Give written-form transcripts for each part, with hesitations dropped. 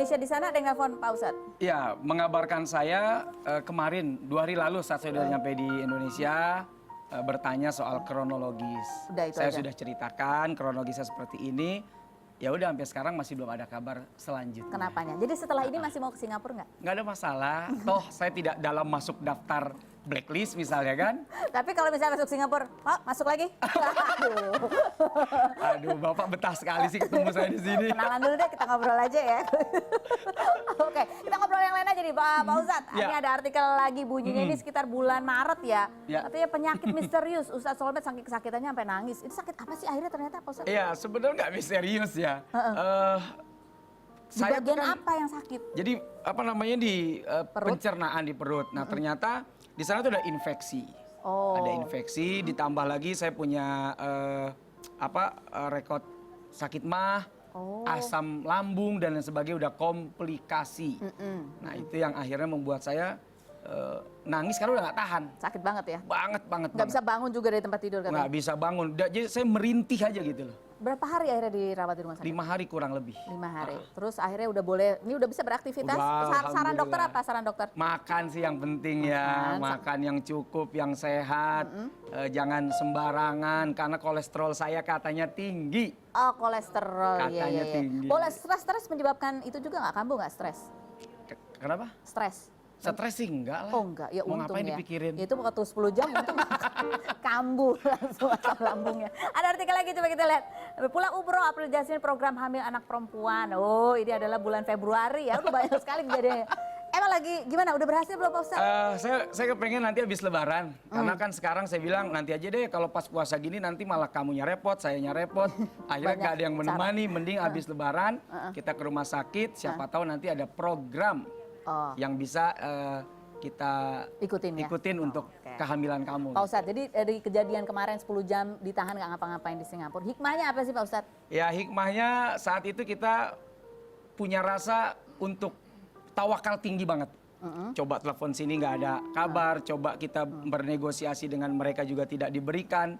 Indonesia di sana ada yang nelfon Pak Ustadz? Ya, mengabarkan saya kemarin 2 hari lalu saat saya sudah nyampe di Indonesia bertanya soal kronologis. Saya sudah ceritakan kronologisnya seperti ini. Ya udah sampai sekarang masih belum ada kabar selanjutnya. Kenapanya? Jadi setelah ini masih mau ke Singapura nggak? Nggak ada masalah. Toh saya tidak dalam masuk daftar blacklist misalnya kan. Tapi kalau misalnya masuk Singapura, Pak masuk lagi? Aduh, Bapak betah sekali sih ketemu saya di sini. Kenalan dulu deh, kita ngobrol aja ya. Oke, kita ngobrol yang lain aja nih Pak Ustadz. Ini ada artikel lagi bunyinya ini sekitar bulan Maret ya. Katanya penyakit misterius, Ustadz Solmed saking kesakitannya sampai nangis. Itu sakit apa sih akhirnya ternyata Pak Ustadz? Iya, sebenarnya nggak misterius ya. Di bagian apa yang sakit? Jadi apa namanya di pencernaan di perut. Nah ternyata di sana tuh ada infeksi. Ada infeksi, ditambah lagi saya punya rekod sakit mah, asam lambung dan lain sebagainya, udah komplikasi. Nah itu yang akhirnya membuat saya nangis karena udah nggak tahan. Sakit banget ya? Banget. Nggak bisa bangun juga dari tempat tidur katanya? Nggak bisa bangun, jadi saya merintih aja gitu loh. Berapa hari akhirnya dirawat di rumah sakit? 5 hari kurang lebih. 5 hari. Terus akhirnya udah boleh, ini udah bisa beraktivitas? Saran dokter apa? Saran dokter? Makan sih yang penting ya, makan yang cukup, yang sehat. Jangan sembarangan karena kolesterol saya katanya tinggi. Oh kolesterol, katanya tinggi. Boleh stres menyebabkan itu juga nggak? Kambuh nggak stres? Kenapa? Stres. Stres sih enggak lah. Oh enggak, ya mau untung ngapain ya. dipikirin? Ya itu waktu 10 jam untung kambuh langsung asam lambungnya. Ada artikel lagi coba kita lihat. Pulang umroh aplikasi program hamil anak perempuan. Oh ini adalah bulan Februari ya, udah banyak sekali kejadiannya. Emang lagi gimana? Udah berhasil belum Pak Ustadz? Saya kepengen nanti habis lebaran. Karena kan sekarang saya bilang nanti aja deh kalau pas puasa gini nanti malah kamunya repot, sayanya repot. Akhirnya nggak ada yang menemani, mending habis lebaran kita ke rumah sakit. Siapa tahu nanti ada program yang bisa kita ikutin untuk kehamilan kamu. Pak Ustadz, jadi dari kejadian kemarin 10 jam ditahan nggak ngapa-ngapain di Singapura. Hikmahnya apa sih Pak Ustadz? Ya hikmahnya saat itu kita punya rasa untuk tawakal tinggi banget. Coba telepon sini nggak ada kabar, coba kita bernegosiasi dengan mereka juga tidak diberikan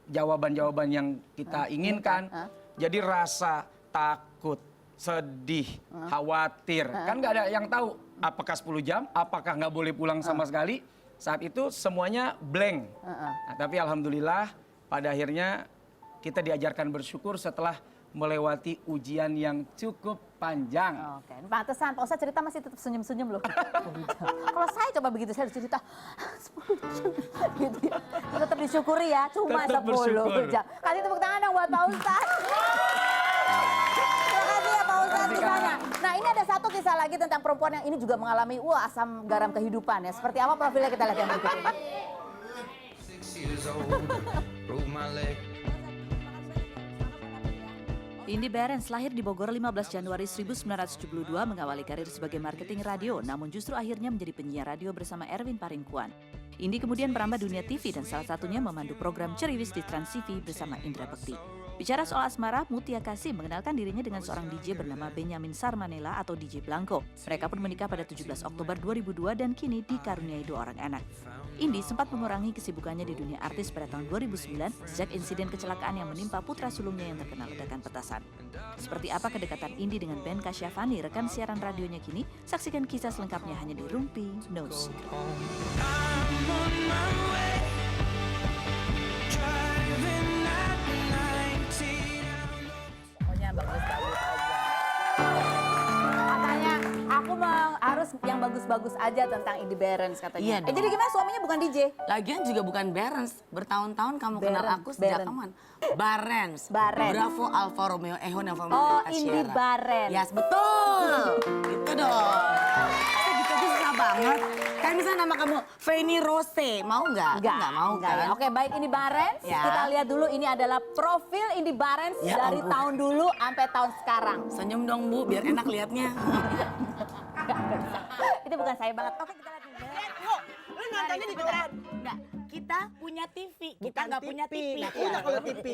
jawaban-jawaban yang kita inginkan. Jadi rasa takut, sedih, khawatir, kan nggak ada yang tahu apakah 10 jam, apakah nggak boleh pulang sama sekali. Saat itu semuanya blank. Nah, tapi alhamdulillah pada akhirnya kita diajarkan bersyukur setelah melewati ujian yang cukup panjang. Oke, pantesan Pak Ustadz cerita masih tetap senyum-senyum loh. Kalau saya coba begitu, saya cerita 10 jam gitu ya. Tetap disyukuri ya, cuma 10 jam. Kasih tepuk tangan dong buat Pak Ustadz. Terima kasih ya Pak Ustadz kisahnya. Nah ini ada satu kisah lagi tentang perempuan yang ini juga mengalami asam garam kehidupan ya. Seperti apa profilnya kita lihat yang berikut ini. Indy Barens lahir di Bogor 15 Januari 1972 mengawali karir sebagai marketing radio, namun justru akhirnya menjadi penyiar radio bersama Erwin Paringkuan. Indy kemudian merambah dunia TV dan salah satunya memandu program Ceriwis di Trans TV bersama Indra Bekti. Bicara soal asmara, Mutia Kasih mengenalkan dirinya dengan seorang DJ bernama Benyamin Sarmanela atau DJ Blanco. Mereka pun menikah pada 17 Oktober 2002 dan kini dikaruniai 2 orang anak. Indy sempat mengurangi kesibukannya di dunia artis pada tahun 2009 sejak insiden kecelakaan yang menimpa putra sulungnya yang terkena ledakan petasan. Seperti apa kedekatan Indy dengan Ben Kasyafani, rekan siaran radionya kini? Saksikan kisah selengkapnya hanya di Rumpi No Secret. Pokoknya bagus-bagus aja. Katanya aku harus yang bagus-bagus aja tentang Indy Barens katanya. Iya jadi gimana suaminya bukan DJ? Lagian juga bukan Barens. Bertahun-tahun kamu kenal aku sejak kapan? Barens. Bravo Alfa Romeo Echo Alfa Romeo. Oh, Indy Barens. Yes, betul. Itu dong. Gitu aja susah banget. Kayak misalnya nama kamu Feni Rose, mau nggak? Nggak mau kan? Ya. Oke, baik Indy Barens. Ya. Kita lihat dulu ini adalah profil Indy Barens dari tahun dulu sampai tahun sekarang. Senyum dong Bu, biar enak lihatnya. Itu bukan saya banget. Oke, kita lihat dulu. Lu nontonnya di beneran? Enggak, kita punya TV, kita nggak punya TV. Nah, punya kalau TV.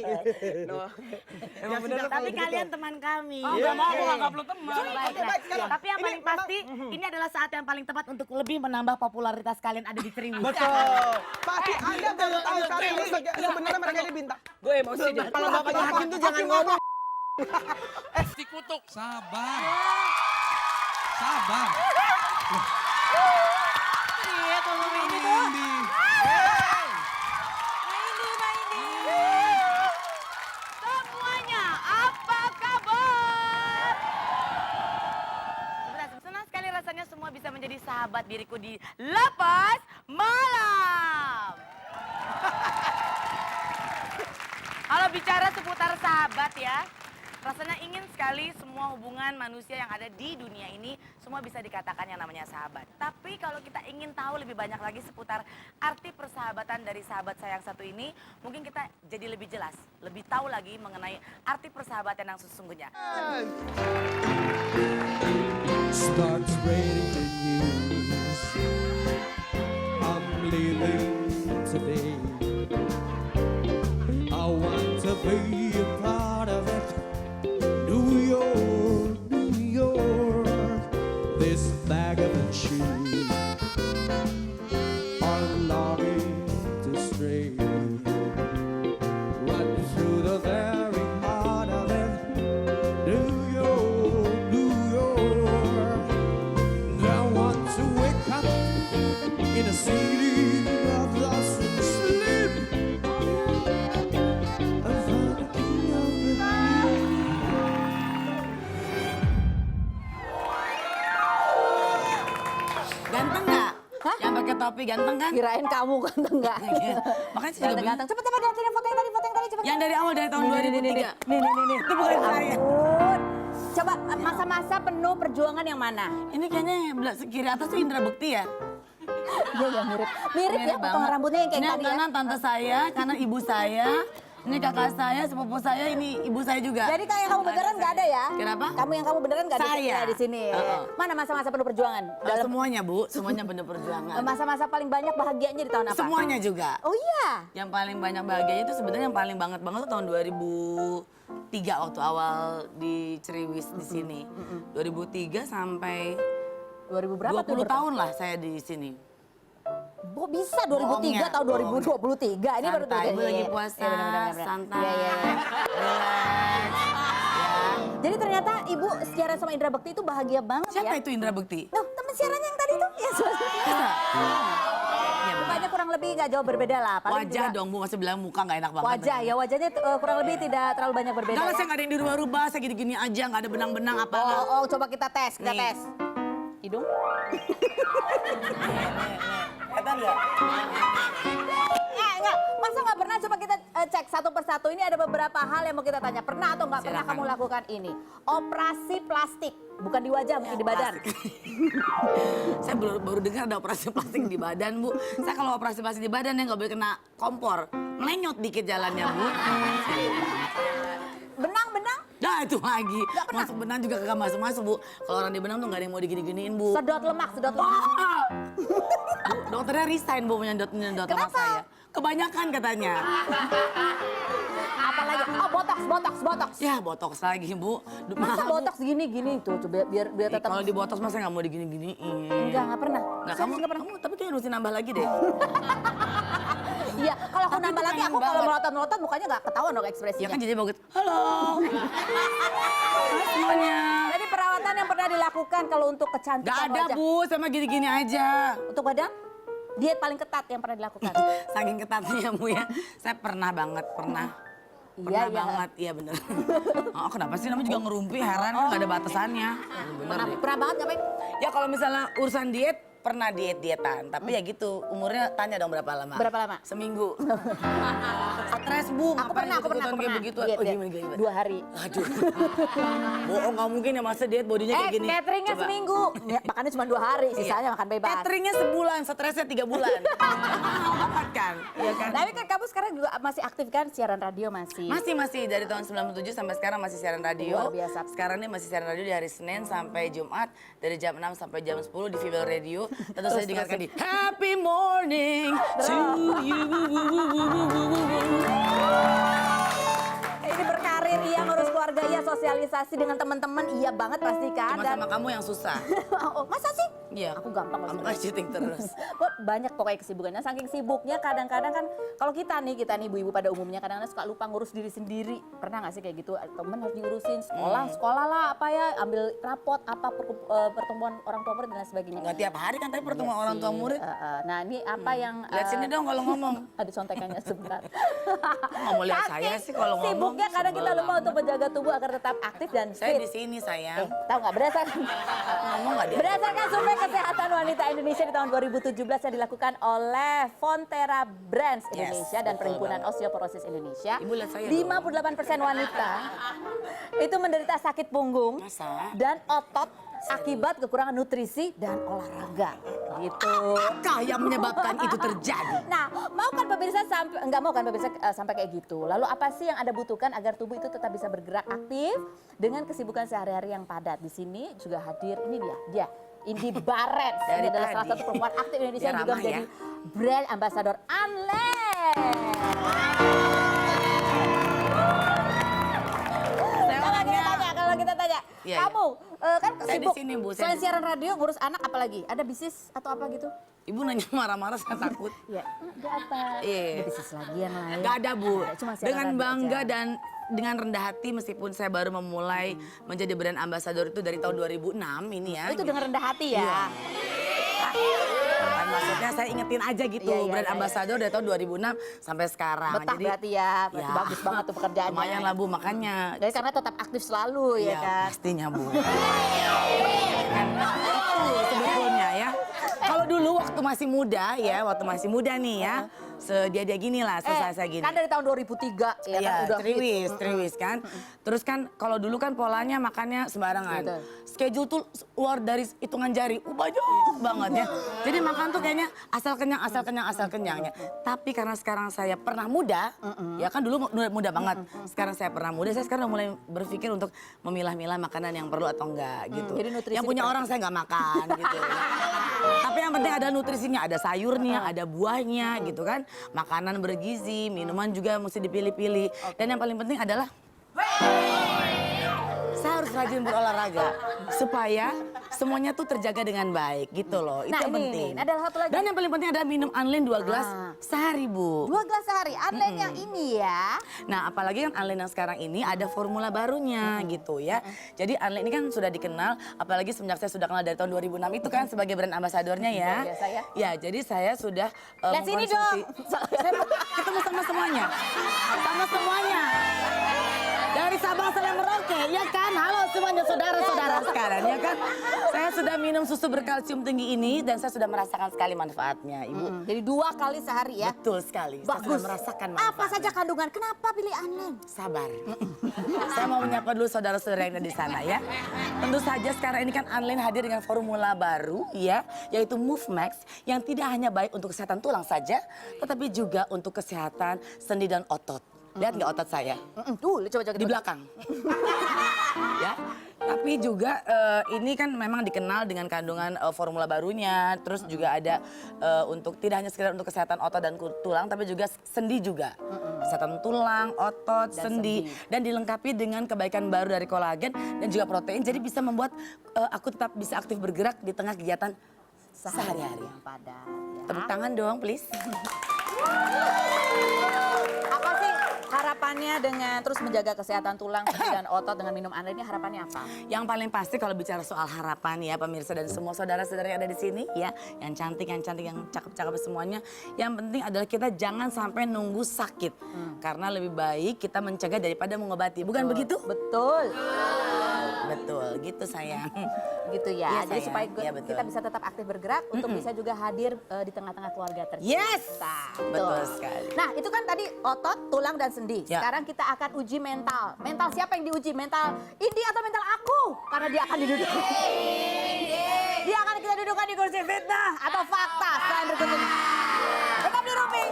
Emang bener. Tapi kalian teman kami. Oh, nggak mau, aku nggak perlu teman. Tapi yang paling pasti, ini adalah saat yang paling tepat untuk lebih menambah popularitas kalian ada di Ceriwis. Betul. Pasti Anda baru tahu sekarang ini sebenarnya mereka ini bintang. Gue emosi. Kalau bapaknya Hakim tuh jangan ngomong. Dikutuk. Sabar. Sabar. Iya, kalau ini tuh. Indi. Semuanya, apa kabar? Senang sekali rasanya semua bisa menjadi sahabat diriku di Lapas Malam. Kalau bicara seputar sahabat ya, rasanya ingin sekali semua hubungan manusia yang ada di dunia ini semua bisa dikatakan yang namanya sahabat. Tapi kalau kita ingin tahu lebih banyak lagi seputar arti persahabatan dari sahabat saya yang satu ini, mungkin kita jadi lebih jelas, lebih tahu lagi mengenai arti persahabatan yang sesungguhnya. Starts raining the news. I'm leaving today. I want to be a part of it. New York, New York. This bag of shoes are longing to stray right through the very heart of it. New York, New York. I want to wake up in a city of lost and sleep. And find a king of the Ganteng nggak? Yang pakai topi ganteng kan? Kirain kamu ganteng nggak? Makanya saya juga Ganteng-ganteng. Cepet cepet lihatin foto yang tadi cepet. yang dari awal dari tahun 2003. Nih. Itu bukan saya. Ampun. Coba masa-masa penuh perjuangan yang mana? Ini kayaknya yang belah kiri atas tuh Indra Bekti ya? Iya mirip. Mirip ya potongan rambutnya yang kayak Ini tadi ya. kanan tante saya, kanan ibu saya. Ini kakak saya, sepupu saya, ini ibu saya juga. Jadi kayak kamu beneran nggak ada ya? Kenapa? Kamu yang kamu beneran nggak ada Saya. di sini. Mana masa-masa penuh perjuangan? Dalam semuanya Bu, semuanya bener perjuangan. Masa-masa paling banyak bahagianya di tahun apa? Semuanya juga. Oh iya. Yang paling banyak bahagianya itu sebenarnya yang paling banget tuh tahun 2003 waktu awal di Ceriwis di sini. 2003 sampai 2000 berapa 20 tahun lah saya di sini. Kok bisa 2003 tahun 2023? Ini baru Santai, tuh. Ibu lagi puasa, Iya, benar. santai, Iya. relax. Jadi ternyata ibu siaran sama Indra Bekti itu bahagia banget ya. Siapa itu Indra Bekti? Loh, teman siarannya yang tadi tuh. Ya, Masa? Ya, Mukanya kurang lebih nggak jauh berbeda lah. Paling wajah juga- dong Bu, masih bilang muka nggak enak banget. Wajah ya, wajahnya kurang lebih tidak terlalu banyak berbeda. Enggak lah, ya. saya nggak ada yang dirubah-rubah, saya gini-gini aja, nggak ada benang-benang apa. Oh, coba kita tes, Nih. tes. Hidung? Kelihatan nggak? Enggak. Masa nggak pernah? Coba kita cek satu persatu. Ini ada beberapa hal yang mau kita tanya. Pernah atau nggak pernah Silakan. kamu lakukan ini? Operasi plastik. Bukan di wajah, mungkin di badan. Saya baru dengar ada operasi plastik di badan Bu. Saya kalau operasi plastik di badan ya nggak boleh kena kompor. Melenyot dikit jalannya Bu. Benang-benang? Nah itu lagi. Nggak pernah? Masuk benang juga kagak masuk-masuk Bu. Kalau orang di benang tuh nggak ada yang mau digini-giniin Bu. Sedot lemak, sedot lemak. Ah! Bu, dokternya resign Bu menyedot lemak Kenapa? saya. Kebanyakan katanya. Apalagi? Oh, botox. Ya botox lagi Bu. Masa Mahal, Bu. botox gini tuh, coba biar tetap. Kalau di botox masa nggak mau digini-giniin. Enggak pernah. Nggak, Serius kamu, nggak pernah. kamu tapi kayak harus nambah lagi deh. Iya, kalau aku Tapi nambah itu lagi, pengen aku kalau banget. melotot-melotot mukanya nggak ketahuan dong Ya ekspresinya. kan jadi bagus. Halo. Hai semuanya. Jadi perawatan yang pernah dilakukan kalau untuk kecantikan Gak ada wajah. Bu, sama gini-gini aja. Untuk badan? Diet paling ketat yang pernah dilakukan. Saking ketatnya Bu ya. Saya pernah banget, pernah. Iya, Pernah iya. banget, iya bener. Oh, kenapa sih namanya juga ngerumpi, heran kan gak ada batasannya. Bener deh. Pernah banget ngapain? Ya kalau misalnya urusan diet, pernah diet-dietan. Tapi ya gitu, umurnya tanya dong berapa lama. Berapa lama? Seminggu. Stres Bu, Aku pernah kayak begitu. Diet, Oh diet. gimana? 2 hari. Aduh. Bohong gak mungkin ya masa diet bodinya kayak gini. Cateringnya Coba. seminggu. Ya, makannya cuma 2 hari, sisanya makan bebas. Cateringnya sebulan, stresnya 3 bulan. Mahal banget kan? Iya kan? Tapi kan kamu sekarang juga masih aktif kan siaran radio masih? Masih dari tahun 97 sampai sekarang masih siaran radio. Luar biasa. Sekarang ini masih siaran radio di hari Senin sampai Jumat dari jam 6 sampai jam 10 di Female Radio. Tentu saja dengarkan di Happy Morning to you. Ini berkarir iya, ngurus keluarga iya, sosialisasi dengan teman-teman iya banget pasti kan. Cuma sama kamu yang susah. Oh, masa sih? Iya. Aku gampang Kamu loh kan syuting terus. Kok banyak pokoknya kesibukannya. Saking sibuknya kadang-kadang kan kalau kita nih ibu-ibu pada umumnya kadang-kadang suka lupa ngurus diri sendiri. Pernah nggak sih kayak gitu? Temen harus diurusin sekolah lah apa ya, ambil rapot apa pertemuan orang tua murid dan lain sebagainya. Nggak tiap hari kan tapi pertemuan orang tua murid. Nah ini apa yang Lihat sini dong kalau ngomong. ada contekannya sebentar. Nggak mau lihat saya sih kalau ngomong. Sibuknya kadang kita lupa untuk menjaga tubuh agar tetap aktif dan Saya fit. di sini sayang. Tahu nggak berdasarkan Ngomong nggak dia? berdasarkan survei kesehatan wanita Indonesia di tahun 2017 yang dilakukan oleh Fonterra Brands Indonesia dan betul Perhimpunan banget. Osteoporosis Indonesia, Ibu lihat saya 58% wanita itu menderita sakit punggung Masa? dan otot akibat kekurangan nutrisi dan olahraga. Gitu. Apakah yang menyebabkan itu terjadi? Nah, mau kan pemirsa sampai enggak mau kan pemirsa sampai kayak gitu. Lalu apa sih yang Anda butuhkan agar tubuh itu tetap bisa bergerak aktif dengan kesibukan sehari-hari yang padat? Di sini juga hadir ini dia Indi Barens. Dari Ini adalah salah tadi. satu perempuan aktif Indonesia Dia yang juga ramah menjadi ya. brand ambassador Anlem. Kalau kita tanya, Iya, kamu kan Saya di sibuk sini, Bu, saya selain di- siaran radio ngurus anak apa lagi? Ada bisnis atau apa gitu? Ibu nanya marah-marah saya takut. Ya, ada apa? Iya. Ada bisnis lagi yang lain. Gak ada Bu. Nggak, cuma siaran Dengan radio bangga aja. dan dengan rendah hati meskipun saya baru memulai menjadi brand ambassador itu dari tahun 2006 ini ya. Itu dengan rendah hati ya. Iya. Kan maksudnya saya ingetin aja gitu Iya, iya, brand iya, ambassador dari tahun 2006 sampai sekarang. Betah berarti ya, berarti bagus banget tuh pekerjaannya. Lumayan lah Bu, makanya. Jadi karena tetap aktif selalu ya Iya, kan. pastinya Bu. Kan itu sebetulnya ya. Kalau dulu waktu masih muda ya, waktu masih muda nih ya. Dia gini lah, saya gini. Kan dari tahun 2003 ya kan Iya, udah triwis kan. Terus kan kalau dulu kan polanya makannya sembarangan. Betul. Schedule tuh luar dari hitungan jari. Banyak banget ya. Jadi makan tuh kayaknya asal kenyang ya. Tapi karena sekarang saya pernah muda, ya kan dulu muda banget. Sekarang saya pernah muda, saya sekarang udah mulai berpikir untuk memilah-milah makanan yang perlu atau enggak gitu. Jadi nutrisi yang punya diperhatikan. orang saya nggak makan gitu. Tapi yang penting ada nutrisinya, ada sayurnya, ada buahnya gitu kan. Makanan bergizi, minuman juga mesti dipilih-pilih. Dan yang paling penting adalah saya harus rajin berolahraga supaya semuanya tuh terjaga dengan baik gitu loh. Itu Nah, yang ini, penting. ada satu lagi. Dan yang paling penting adalah minum Anlin 2 gelas sehari, Bu. 2 gelas sehari. Anlem yang ini ya. Nah, apalagi kan Anlin yang sekarang ini ada formula barunya gitu ya. Jadi Anlin ini kan sudah dikenal, apalagi semenjak saya sudah kenal dari tahun 2006 itu kan sebagai brand ambasadornya ya. Luar biasa ya. Ya, jadi saya sudah Lihat sini dong. Saya ketemu sama semuanya. Sama semuanya. Dari Sabang sampai Merauke, ya kan? Halo semuanya saudara-saudara sekarang, ya kan? Saya sudah minum susu berkalsium tinggi ini dan saya sudah merasakan sekali manfaatnya, Ibu. Jadi 2 kali sehari ya. Betul sekali. Saya Bagus. sudah merasakan manfaatnya. Apa saja kandungan? Kenapa pilih Anlem? Sabar. Saya mau menyapa dulu saudara-saudara yang ada di sana ya. Tentu saja sekarang ini kan Anlin hadir dengan formula baru ya, yaitu Move Max yang tidak hanya baik untuk kesehatan tulang saja, tetapi juga untuk kesehatan sendi dan otot. Lihat nggak otot saya? Tuh, coba Di belakang. Ya. Tapi juga ini kan memang dikenal dengan kandungan formula barunya, terus juga ada untuk tidak hanya sekedar untuk kesehatan otot dan tulang, tapi juga sendi juga. Kesehatan tulang, otot, sendi. Dan dilengkapi dengan kebaikan baru dari kolagen dan juga protein, jadi bisa membuat aku tetap bisa aktif bergerak di tengah kegiatan sehari-hari. yang padat ya. Tepuk tangan dong, please. Apa sih harapannya dengan terus menjaga kesehatan tulang sendi dan otot dengan minum Anlem ini harapannya apa? Yang paling pasti kalau bicara soal harapan ya pemirsa dan semua saudara-saudara yang ada di sini ya, yang cantik, yang cakep-cakep semuanya. Yang penting adalah kita jangan sampai nunggu sakit. Karena lebih baik kita mencegah daripada mengobati. Bukan begitu? Betul. Betul, gitu sayang. Gitu ya. Iya, Jadi sayang. supaya Iya, betul. kita bisa tetap aktif bergerak untuk bisa juga hadir di tengah-tengah keluarga tercinta. Yes! Betul. Betul sekali. Nah, itu kan tadi otot, tulang dan sendi. Ya. Sekarang kita akan uji mental. Mental siapa yang diuji? Mental Indi atau mental aku? Karena dia akan didudukkan. Dia akan kita dudukkan di kursi fitnah atau fakta. Selain berikut ini. Tetap di Rupi.